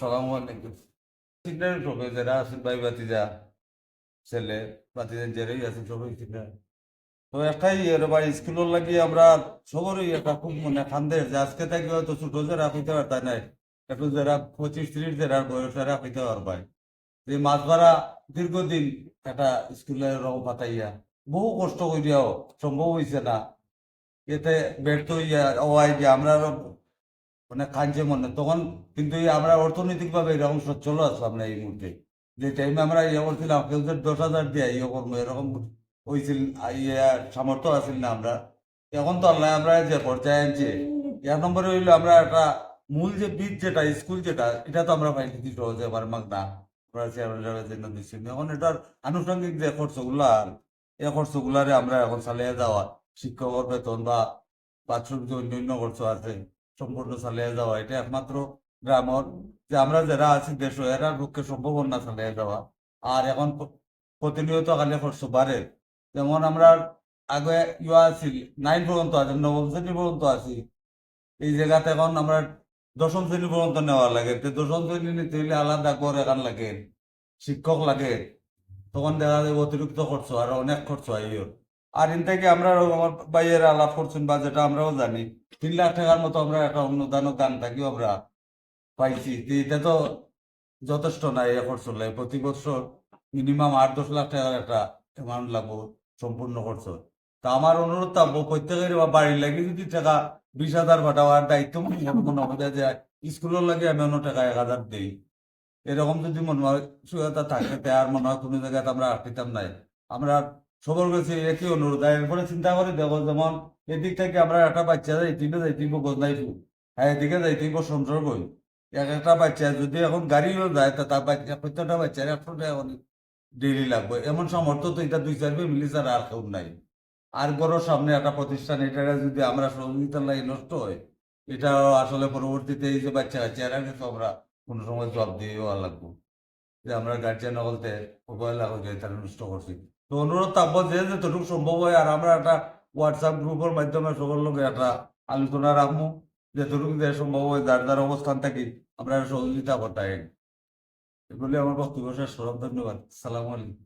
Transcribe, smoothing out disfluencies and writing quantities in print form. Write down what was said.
সালামু আলাইকুম। সিগন্যাল সবাই যারা আছেন ভাই বাতিজা ছেলে বাতিজা যারাই আছেন সবাই সিগন্যাল। তো একটাই ভাই স্কুলের লাগি আমরা সবারই একটা খুব মনে খান্দে যে আজকে থেকে হয়তো ছোট যারা হইতে পারতাই নাই, একটু যারা 25-30 যারা বয়স যারা হইতে পারবাই, যে মাছ ধরা দীর্ঘদিন একটা স্কুলের রং পাতাইয়া বহু কষ্ট করিয়াও সম্ভব হয়েছে না। এতে ব্যর্থ হইয়া হওয়ায় যে আমরা মানে কাঁদছে মনে তখন, কিন্তু এই আমরা অর্থনৈতিক ভাবে এরকম সচ্ছল আসলাম না এই মুহূর্তে। যে টাইমে আমরা ইয়ে করছিলাম কেউ যদি 10,000 দিয়ে ইয়ে করবো এরকম হয়েছিল, ইয়ে সামর্থ্য আছিল না আমরা। এখন তো আল্লাহ আমরা যে পর্যায়ে আনছে, 1 নম্বরে হইলো আমরা একটা মূল যে বীজ যেটা স্কুল যেটা এটা তো আমরা পাইছি কি সহজে পারমাক না, আমরা চেয়ারম্যানের জন্য দিচ্ছি। এখন এটার আনুষঙ্গিক যে খরচগুলা এই খরচগুলারে আমরা এখন চালিয়ে যাওয়া, শিক্ষকের বেতন বা বাথরুম যে অন্যান্য খরচ আছে সম্পূর্ণ চালিয়ে যাওয়া, এটা একমাত্র গ্রামের যে আমরা যারা আছি দেশ এরার পক্ষে সম্ভব না চালিয়ে যাওয়া। আর এখন প্রতিনিয়ত খালি খরচ বাড়ে। যেমন আমরা আগে ইয়া আছিল 9 পর্যন্ত আছে, নবম শ্রেণী পর্যন্ত আছি, এই জায়গাতে এখন আমরা দশম শ্রেণী পর্যন্ত নেওয়া লাগে। তো দশম শ্রেণী নিতে হইলে আলাদা করে এখান লাগে, শিক্ষক লাগে, তখন দেখা যায় অতিরিক্ত খরচ আর অনেক খরচ হয় ইয়োর। আর ইন থেকে আমরা আমার বাইয়ের আলাপ করছেন বা যেটা আমরাও জানি, 3 লাখ টাকার মতো আমরা একটা অনুদান দান থাকিও আমরা পাইছি। তো এটা তো যথেষ্ট নাই এ খরচ লাগে, প্রতি বছর মিনিমাম 8-10 লাখ টাকার একটা অ্যামাউন্ট লাগবো সম্পূর্ণ খরচ। তা আমার অনুরোধ থাকবো প্রত্যেকের বা বাড়ির লাগে যদি টাকা 20,000 পাঠাওয়ার দায়িত্ব মনে হবে যে স্কুলের লাগে আমি অন্য টাকা 1,000 দিই, এরকম যদি মানসিকতা থাকে আর মনে হয় কোনো জায়গায় আমরা আটকিতাম নাই। আমরা সবার কাছে একই অনুরোধ। আর এরপরে চিন্তা করে দেখো, যেমন এদিক থেকে আমরা একটা বাচ্চা যাইতিব গন্ধাইব, হ্যাঁ এদিকে যাইতিব সংসর্গ হই। একটা বাচ্চা যদি এখন গাড়িও যায় তা তার বাচ্চা প্রত্যেকটা বাচ্চার 100 টাকা ডেইলি লাগবে, এমন সামর্থ্য তো এটা 2-4 মিলি ছাড়া আর কেউ নাই। আর বড় সামনে একটা প্রতিষ্ঠান, এটা যদি আমরা সহযোগিতার লাগে নষ্ট হয়, এটা আসলে পরবর্তীতে এই যে বাচ্চা কাচ্চা এরা কিন্তু আমরা কোনো সময় জবাব দিয়েও লাগবো যে আমরা গার্জিয়ান বলতে অবহেলা হয়ে যায় তারা নষ্ট করছি। তো অনুরোধ থাকবো যে যতটুকু সম্ভব হয়, আর আমরা একটা হোয়াটসঅ্যাপ গ্রুপের মাধ্যমে সবার লোক একটা আলোচনা রাখবো, যতটুকু যে সম্ভব হয় যার যার অবস্থান থাকি আমরা সহযোগিতা করতে। এগুলি আমার বক্তব্য শেষ করলাম। ধন্যবাদ। সালাম আলাইকুম।